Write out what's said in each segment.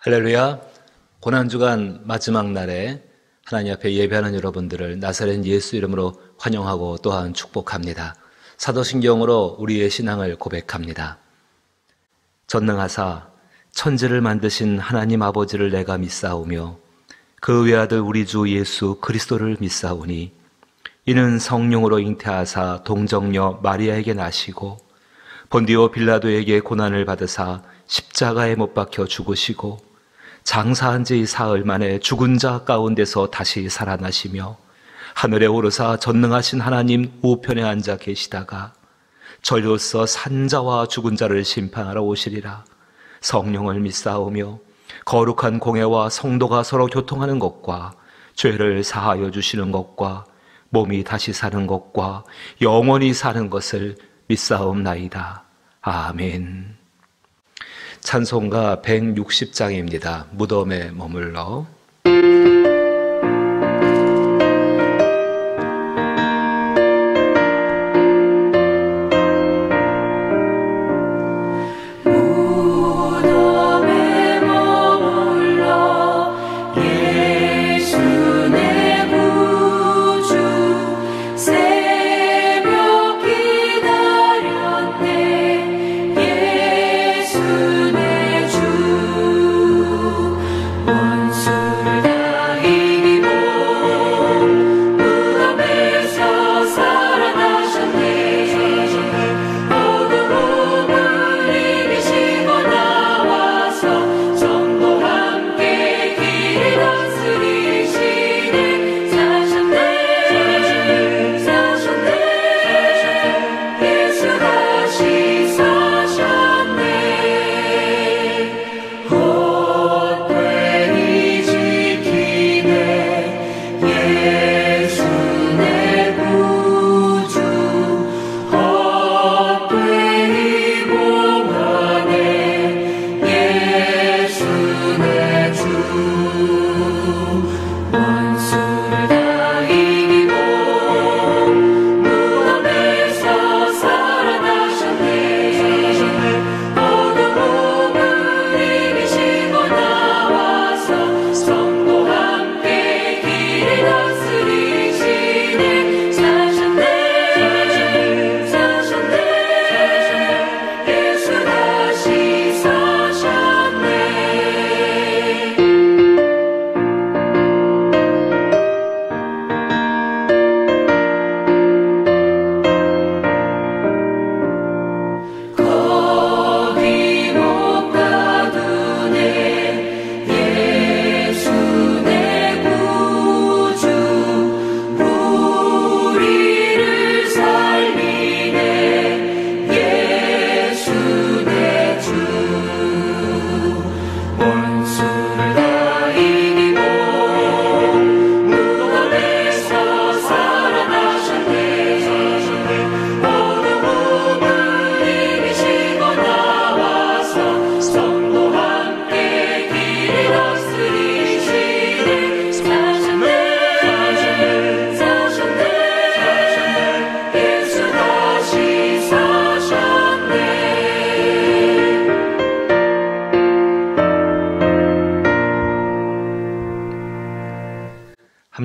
할렐루야. 고난주간 마지막 날에 하나님 앞에 예배하는 여러분들을 나사렛 예수 이름으로 환영하고 또한 축복합니다. 사도신경으로 우리의 신앙을 고백합니다. 전능하사 천지를 만드신 하나님 아버지를 내가 믿사오며 그 외아들 우리 주 예수 그리스도를 믿사오니 이는 성령으로 잉태하사 동정녀 마리아에게 나시고 본디오 빌라도에게 고난을 받으사 십자가에 못 박혀 죽으시고 장사한 지 사흘 만에 죽은 자 가운데서 다시 살아나시며 하늘에 오르사 전능하신 하나님 우편에 앉아 계시다가 저리로서 산자와 죽은 자를 심판하러 오시리라. 성령을 믿사오며 거룩한 공회와 성도가 서로 교통하는 것과 죄를 사하여 주시는 것과 몸이 다시 사는 것과 영원히 사는 것을 믿사옵나이다. 아멘. 찬송가 160장입니다. 무덤에 머물러.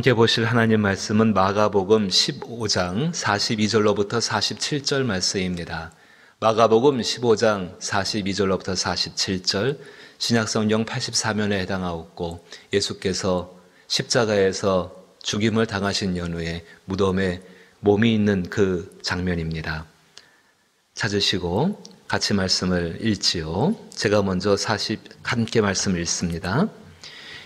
함께 보실 하나님 말씀은 마가복음 15장 42절로부터 47절 말씀입니다. 마가복음 15장 42절로부터 47절, 신약성경 84면에 해당하고 예수께서 십자가에서 죽임을 당하신 연후에 무덤에 몸이 있는 그 장면입니다. 찾으시고 같이 말씀을 읽지요. 제가 먼저 함께 말씀을 읽습니다.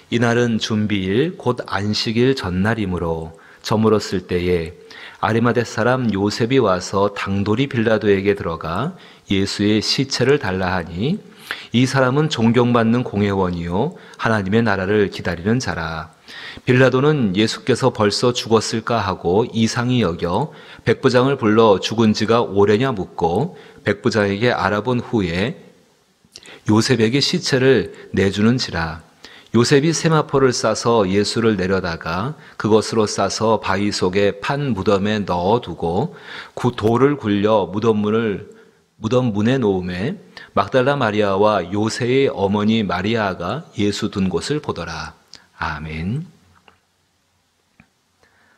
이날은 준비일 곧 안식일 전날이므로 저물었을 때에 아리마대 사람 요셉이 와서 당돌이 빌라도에게 들어가 예수의 시체를 달라 하니 이 사람은 존경받는 공회원이요 하나님의 나라를 기다리는 자라. 빌라도는 예수께서 벌써 죽었을까 하고 이상히 여겨 백부장을 불러 죽은 지가 오래냐 묻고 백부장에게 알아본 후에 요셉에게 시체를 내주는지라. 요셉이 세마포를 싸서 예수를 내려다가 그것으로 싸서 바위 속에 판 무덤에 넣어두고 그 돌을 굴려 무덤문을 무덤 문에 놓음에 막달라 마리아와 요새의 어머니 마리아가 예수 둔 곳을 보더라. 아멘.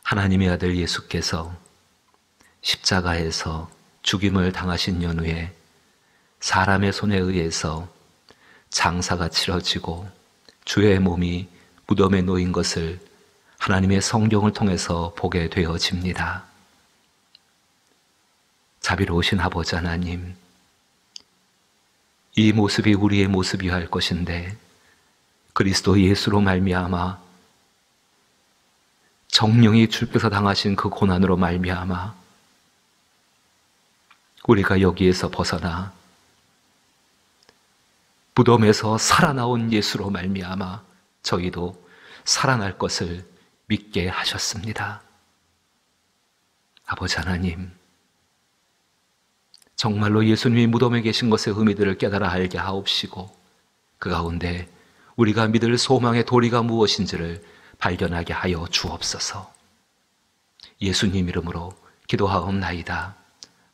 하나님의 아들 예수께서 십자가에서 죽임을 당하신 연후에 사람의 손에 의해서 장사가 치러지고 주의 몸이 무덤에 놓인 것을 하나님의 성경을 통해서 보게 되어집니다. 자비로우신 아버지 하나님, 이 모습이 우리의 모습이어야 할 것인데 그리스도 예수로 말미암아 정령이 주께서 당하신 그 고난으로 말미암아 우리가 여기에서 벗어나 무덤에서 살아나온 예수로 말미암아 저희도 살아날 것을 믿게 하셨습니다. 아버지 하나님, 정말로 예수님이 무덤에 계신 것의 의미들을 깨달아 알게 하옵시고 그 가운데 우리가 믿을 소망의 도리가 무엇인지를 발견하게 하여 주옵소서. 예수님 이름으로 기도하옵나이다.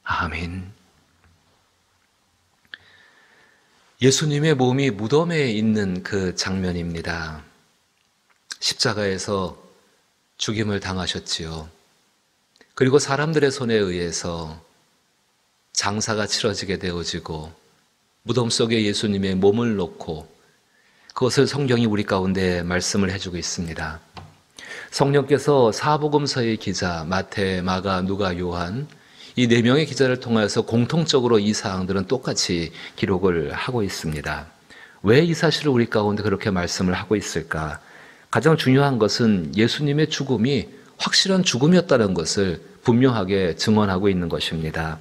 아멘. 예수님의 몸이 무덤에 있는 그 장면입니다. 십자가에서 죽임을 당하셨지요. 그리고 사람들의 손에 의해서 장사가 치러지게 되어지고 무덤 속에 예수님의 몸을 놓고 그것을 성경이 우리 가운데 말씀을 해주고 있습니다. 성령께서 사복음서의 기자 마태, 마가, 누가, 요한 이 네 명의 기자를 통해서 공통적으로 이 사항들은 똑같이 기록을 하고 있습니다. 왜 이 사실을 우리 가운데 그렇게 말씀을 하고 있을까? 가장 중요한 것은 예수님의 죽음이 확실한 죽음이었다는 것을 분명하게 증언하고 있는 것입니다.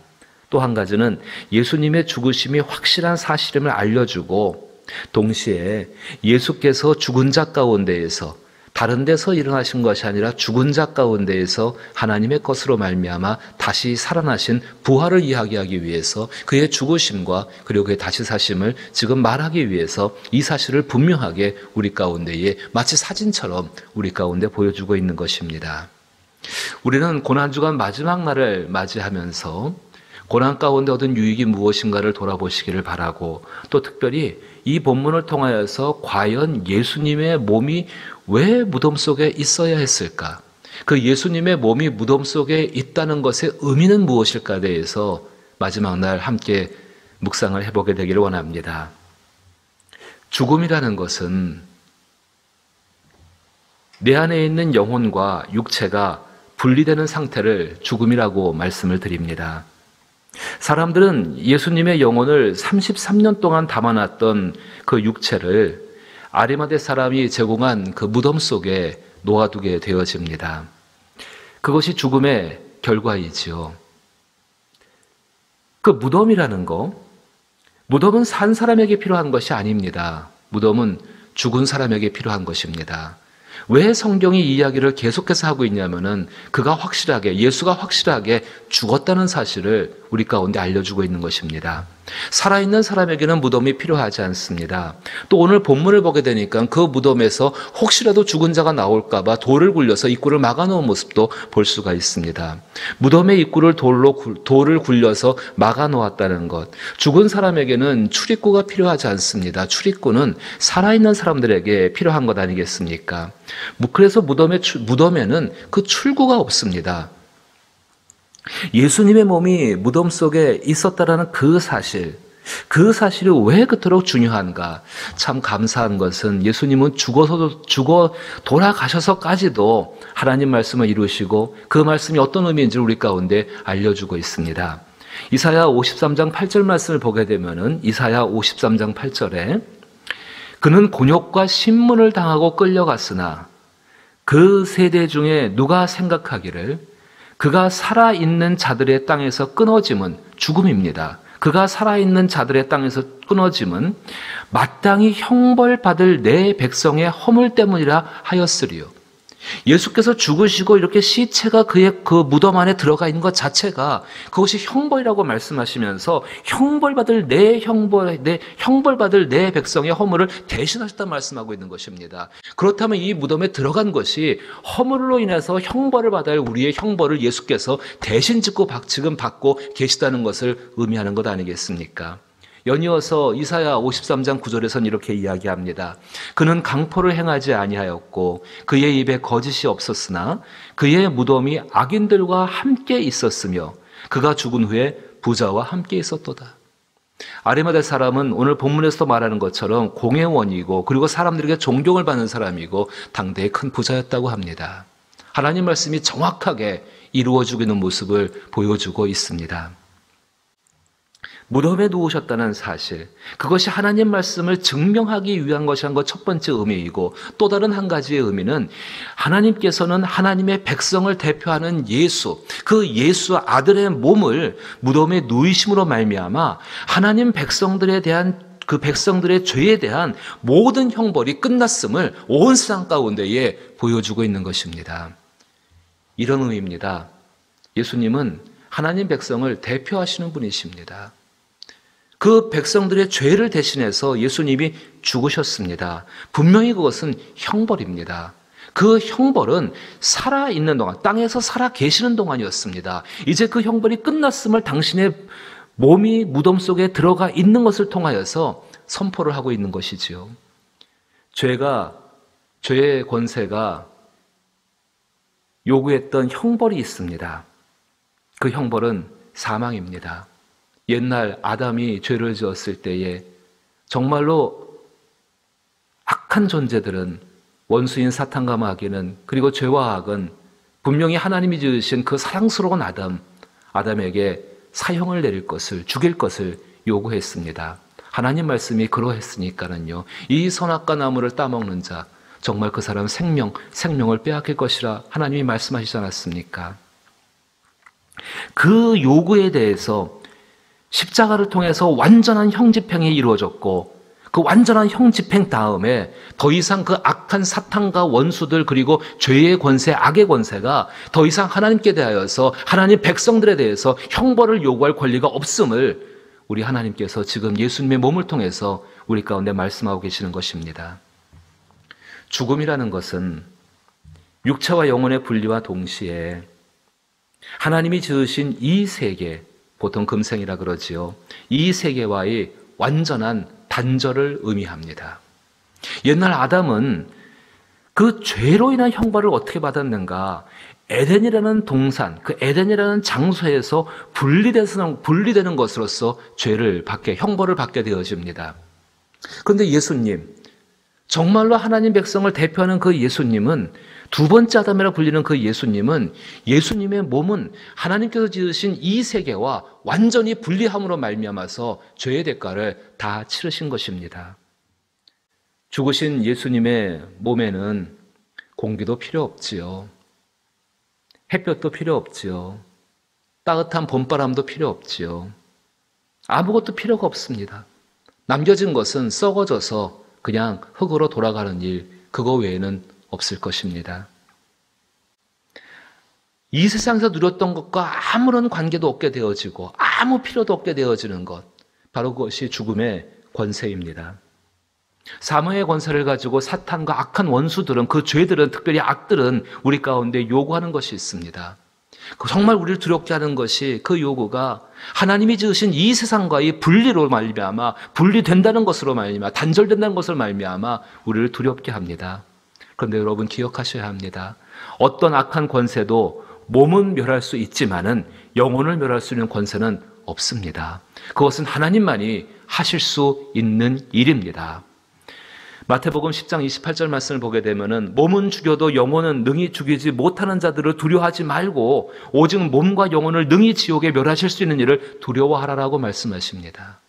또 한 가지는 예수님의 죽으심이 확실한 사실임을 알려주고 동시에 예수께서 죽은 자 가운데에서 다른 데서 일어나신 것이 아니라 죽은 자 가운데에서 하나님의 것으로 말미암아 다시 살아나신 부활을 이야기하기 위해서 그의 죽으심과 그리고 그의 다시 사심을 지금 말하기 위해서 이 사실을 분명하게 우리 가운데에 마치 사진처럼 우리 가운데 보여주고 있는 것입니다. 우리는 고난주간 마지막 날을 맞이하면서 고난 가운데 얻은 유익이 무엇인가를 돌아보시기를 바라고 또 특별히 이 본문을 통하여서 과연 예수님의 몸이 왜 무덤 속에 있어야 했을까? 그 예수님의 몸이 무덤 속에 있다는 것의 의미는 무엇일까에 대해서 마지막 날 함께 묵상을 해보게 되기를 원합니다. 죽음이라는 것은 내 안에 있는 영혼과 육체가 분리되는 상태를 죽음이라고 말씀을 드립니다. 사람들은 예수님의 영혼을 33년 동안 담아놨던 그 육체를 아리마대 사람이 제공한 그 무덤 속에 놓아두게 되어집니다. 그것이 죽음의 결과이지요. 그 무덤이라는 거, 무덤은 산 사람에게 필요한 것이 아닙니다. 무덤은 죽은 사람에게 필요한 것입니다. 왜 성경이 이 이야기를 계속해서 하고 있냐면은 그가 확실하게, 예수가 확실하게 죽었다는 사실을 우리 가운데 알려주고 있는 것입니다. 살아있는 사람에게는 무덤이 필요하지 않습니다. 또 오늘 본문을 보게 되니까 그 무덤에서 혹시라도 죽은 자가 나올까봐 돌을 굴려서 입구를 막아놓은 모습도 볼 수가 있습니다. 무덤의 입구를 돌을 굴려서 막아놓았다는 것. 죽은 사람에게는 출입구가 필요하지 않습니다. 출입구는 살아있는 사람들에게 필요한 것 아니겠습니까? 그래서 무덤에는 그 출구가 없습니다. 예수님의 몸이 무덤 속에 있었다라는 그 사실이 왜 그토록 중요한가? 참 감사한 것은 예수님은 죽어 돌아가셔서까지도 하나님 말씀을 이루시고 그 말씀이 어떤 의미인지를 우리 가운데 알려주고 있습니다. 이사야 53장 8절 말씀을 보게 되면은 이사야 53장 8절에 그는 곤욕과 신문을 당하고 끌려갔으나 그 세대 중에 누가 생각하기를 그가 살아있는 자들의 땅에서 끊어짐은 죽음입니다. 그가 살아있는 자들의 땅에서 끊어짐은 마땅히 형벌받을 내 백성의 허물 때문이라 하였으리요. 예수께서 죽으시고 이렇게 시체가 그의 그 무덤 안에 들어가 있는 것 자체가 그것이 형벌이라고 말씀하시면서 내 형벌받을 내 백성의 허물을 대신하셨다 말씀하고 있는 것입니다. 그렇다면 이 무덤에 들어간 것이 허물로 인해서 형벌을 받을 우리의 형벌을 예수께서 대신 지금 받고 계시다는 것을 의미하는 것 아니겠습니까? 연이어서 이사야 53장 9절에서는 이렇게 이야기합니다. 그는 강포를 행하지 아니하였고 그의 입에 거짓이 없었으나 그의 무덤이 악인들과 함께 있었으며 그가 죽은 후에 부자와 함께 있었도다. 아리마대 사람은 오늘 본문에서도 말하는 것처럼 공회원이고 그리고 사람들에게 존경을 받는 사람이고 당대의 큰 부자였다고 합니다. 하나님 말씀이 정확하게 이루어지고 있는 모습을 보여주고 있습니다. 무덤에 누우셨다는 사실, 그것이 하나님 말씀을 증명하기 위한 것이 한 것 첫 번째 의미이고 또 다른 한 가지의 의미는 하나님께서는 하나님의 백성을 대표하는 예수, 그 예수 아들의 몸을 무덤에 누이심으로 말미암아 하나님 백성들에 대한 그 백성들의 죄에 대한 모든 형벌이 끝났음을 온 세상 가운데에 보여주고 있는 것입니다. 이런 의미입니다. 예수님은 하나님 백성을 대표하시는 분이십니다. 그 백성들의 죄를 대신해서 예수님이 죽으셨습니다. 분명히 그것은 형벌입니다. 그 형벌은 살아있는 동안, 땅에서 살아 계시는 동안이었습니다. 이제 그 형벌이 끝났음을 당신의 몸이 무덤 속에 들어가 있는 것을 통하여서 선포를 하고 있는 것이지요. 죄의 권세가 요구했던 형벌이 있습니다. 그 형벌은 사망입니다. 옛날 아담이 죄를 지었을 때에 정말로 악한 존재들은 원수인 사탄과 마귀는 그리고 죄와 악은 분명히 하나님이 지으신 그 사랑스러운 아담에게 사형을 내릴 것을, 죽일 것을 요구했습니다. 하나님 말씀이 그러했으니까는요, 이 선악과 나무를 따먹는 자 정말 그 사람 생명을 빼앗길 것이라 하나님이 말씀하시지 않았습니까? 그 요구에 대해서 십자가를 통해서 완전한 형집행이 이루어졌고 그 완전한 형집행 다음에 더 이상 그 악한 사탄과 원수들 그리고 죄의 권세, 악의 권세가 더 이상 하나님께 대하여서 하나님 백성들에 대해서 형벌을 요구할 권리가 없음을 우리 하나님께서 지금 예수님의 몸을 통해서 우리 가운데 말씀하고 계시는 것입니다. 죽음이라는 것은 육체와 영혼의 분리와 동시에 하나님이 지으신 이 세계, 보통 금생이라 그러지요. 이 세계와의 완전한 단절을 의미합니다. 옛날 아담은 그 죄로 인한 형벌을 어떻게 받았는가? 에덴이라는 동산, 그 에덴이라는 장소에서 분리되는 것으로서 형벌을 받게 되어집니다. 그런데 예수님, 정말로 하나님 백성을 대표하는 그 예수님은 두 번째 아담이라 불리는 그 예수님의 몸은 하나님께서 지으신 이 세계와 완전히 분리함으로 말미암아서 죄의 대가를 다 치르신 것입니다. 죽으신 예수님의 몸에는 공기도 필요 없지요. 햇볕도 필요 없지요. 따뜻한 봄바람도 필요 없지요. 아무것도 필요가 없습니다. 남겨진 것은 썩어져서 그냥 흙으로 돌아가는 일, 그거 외에는 없을 것입니다. 이 세상에서 누렸던 것과 아무런 관계도 없게 되어지고 아무 필요도 없게 되어지는 것, 바로 그것이 죽음의 권세입니다. 사망의 권세를 가지고 사탄과 악한 원수들은, 그 죄들은, 특별히 악들은 우리 가운데 요구하는 것이 있습니다. 정말 우리를 두렵게 하는 것이 그 요구가 하나님이 지으신 이 세상과의 분리로 말미암아, 분리된다는 것으로 말미암아, 단절된다는 것을 말미암아 우리를 두렵게 합니다. 그런데 여러분 기억하셔야 합니다. 어떤 악한 권세도 몸은 멸할 수 있지만은 영혼을 멸할 수 있는 권세는 없습니다. 그것은 하나님만이 하실 수 있는 일입니다. 마태복음 10장 28절 말씀을 보게 되면은 몸은 죽여도 영혼은 능히 죽이지 못하는 자들을 두려워하지 말고 오직 몸과 영혼을 능히 지옥에 멸하실 수 있는 일을 두려워하라라고 말씀하십니다.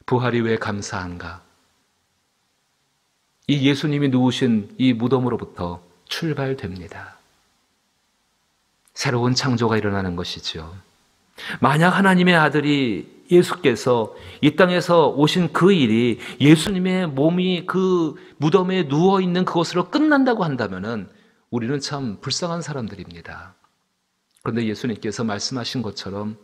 부활이 왜 감사한가? 이 예수님이 누우신 이 무덤으로부터 출발됩니다. 새로운 창조가 일어나는 것이죠. 만약 하나님의 아들이 예수께서 이 땅에서 오신 그 일이 예수님의 몸이 그 무덤에 누워있는 그것으로 끝난다고 한다면 우리는 참 불쌍한 사람들입니다. 그런데 예수님께서 말씀하신 것처럼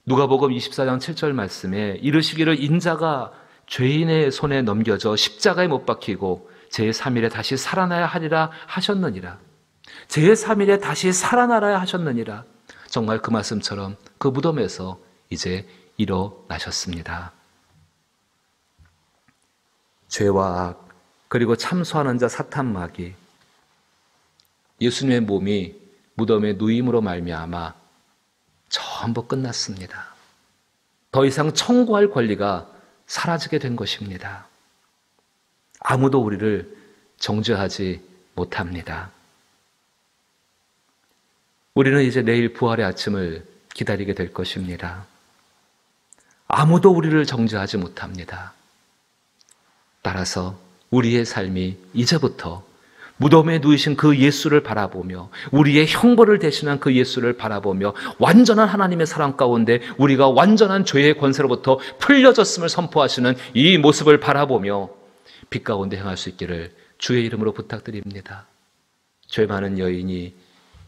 누가복음 24장 7절 말씀에 이르시기를 인자가 죄인의 손에 넘겨져 십자가에 못 박히고 제3일에 다시 살아나야 하리라 하셨느니라. 제3일에 다시 살아나야 하셨느니라. 정말 그 말씀처럼 그 무덤에서 이제 일어나셨습니다. 죄와 악 그리고 참소하는 자 사탄마귀, 예수님의 몸이 무덤에 누임으로 말미암아 전부 끝났습니다. 더 이상 청구할 권리가 사라지게 된 것입니다. 아무도 우리를 정죄하지 못합니다. 우리는 이제 내일 부활의 아침을 기다리게 될 것입니다. 아무도 우리를 정죄하지 못합니다. 따라서 우리의 삶이 이제부터 무덤에 누이신 그 예수를 바라보며 우리의 형벌을 대신한 그 예수를 바라보며 완전한 하나님의 사랑 가운데 우리가 완전한 죄의 권세로부터 풀려졌음을 선포하시는 이 모습을 바라보며 빛 가운데 행할 수 있기를 주의 이름으로 부탁드립니다. 죄 많은 여인이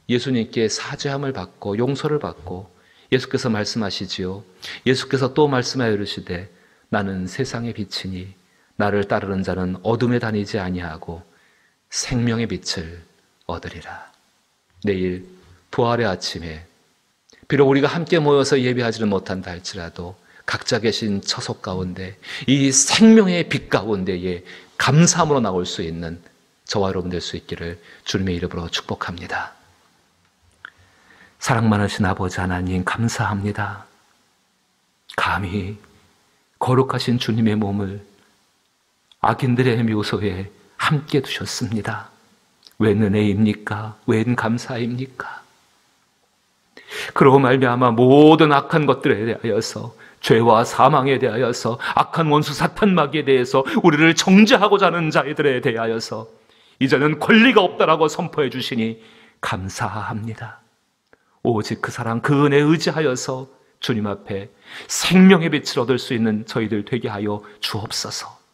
예수님께 사죄함을 받고 용서를 받고 예수께서 말씀하시지요. 예수께서 또 말씀하여 이르시되 나는 세상의 빛이니 나를 따르는 자는 어둠에 다니지 아니하고 생명의 빛을 얻으리라. 내일 부활의 아침에 비록 우리가 함께 모여서 예배하지는 못한다 할지라도 각자 계신 처소 가운데 이 생명의 빛 가운데에 감사함으로 나올 수 있는 저와 여러분 될 수 있기를 주님의 이름으로 축복합니다. 사랑 많으신 아버지 하나님 감사합니다. 감히 거룩하신 주님의 몸을 악인들의 묘소에 함께 두셨습니다. 웬 은혜입니까? 웬 감사입니까? 그러고 말미암아 모든 악한 것들에 대하여서 죄와 사망에 대하여서 악한 원수 사탄마귀에 대해서 우리를 정죄하고자 하는 자들에 대하여서 이제는 권리가 없다라고 선포해 주시니 감사합니다. 오직 그 사랑 그 은혜에 의지하여서 주님 앞에 생명의 빛을 얻을 수 있는 저희들 되게 하여 주옵소서.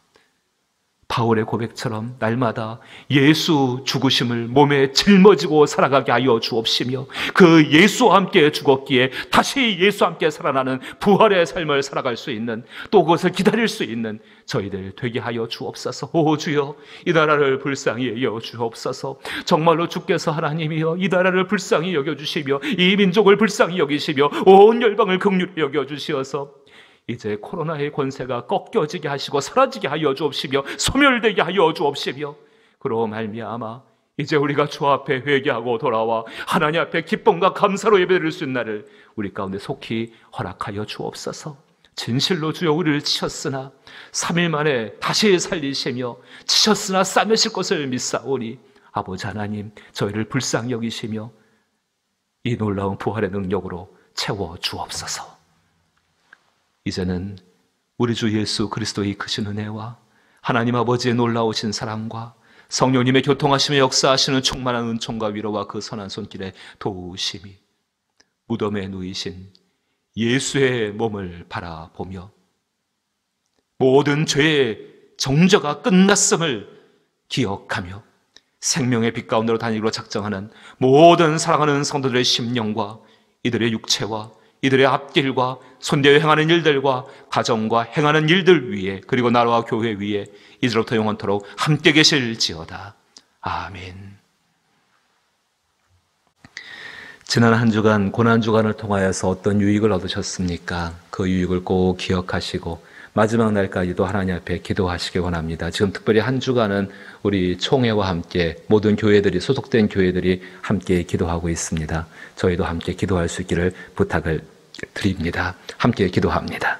바울의 고백처럼 날마다 예수 죽으심을 몸에 짊어지고 살아가게 하여 주옵시며 그 예수와 함께 죽었기에 다시 예수와 함께 살아나는 부활의 삶을 살아갈 수 있는 또 그것을 기다릴 수 있는 저희들 되게 하여 주옵소서. 오 주여 이 나라를 불쌍히 여겨 주옵소서. 정말로 주께서 하나님이여 이 나라를 불쌍히 여겨주시며 이 민족을 불쌍히 여기시며 온 열방을 긍휼히 여겨주시어서 이제 코로나의 권세가 꺾여지게 하시고 사라지게 하여 주옵시며 소멸되게 하여 주옵시며 그로 말미암아 이제 우리가 주 앞에 회개하고 돌아와 하나님 앞에 기쁨과 감사로 예배드릴 수 있는 날을 우리 가운데 속히 허락하여 주옵소서. 진실로 주여 우리를 치셨으나 3일 만에 다시 살리시며 치셨으나 싸매실 것을 믿사오니 아버지 하나님 저희를 불쌍히 여기시며 이 놀라운 부활의 능력으로 채워 주옵소서. 이제는 우리 주 예수 그리스도의 크신 은혜와 하나님 아버지의 놀라우신 사랑과 성령님의 교통하심에 역사하시는 충만한 은총과 위로와 그 선한 손길에 도우심이 무덤에 누이신 예수의 몸을 바라보며 모든 죄의 정죄가 끝났음을 기억하며 생명의 빛 가운데로 다니기로 작정하는 모든 사랑하는 성도들의 심령과 이들의 육체와 이들의 앞길과 손대어 행하는 일들과 가정과 행하는 일들 위에 그리고 나라와 교회 위에 이제로부터 영원토록 함께 계실지어다. 아멘. 지난 한 주간 고난주간을 통하여서 어떤 유익을 얻으셨습니까? 그 유익을 꼭 기억하시고 마지막 날까지도 하나님 앞에 기도하시기 원합니다. 지금 특별히 한 주간은 우리 총회와 함께 모든 교회들이 소속된 교회들이 함께 기도하고 있습니다. 저희도 함께 기도할 수 있기를 부탁을 드립니다. 함께 기도합니다.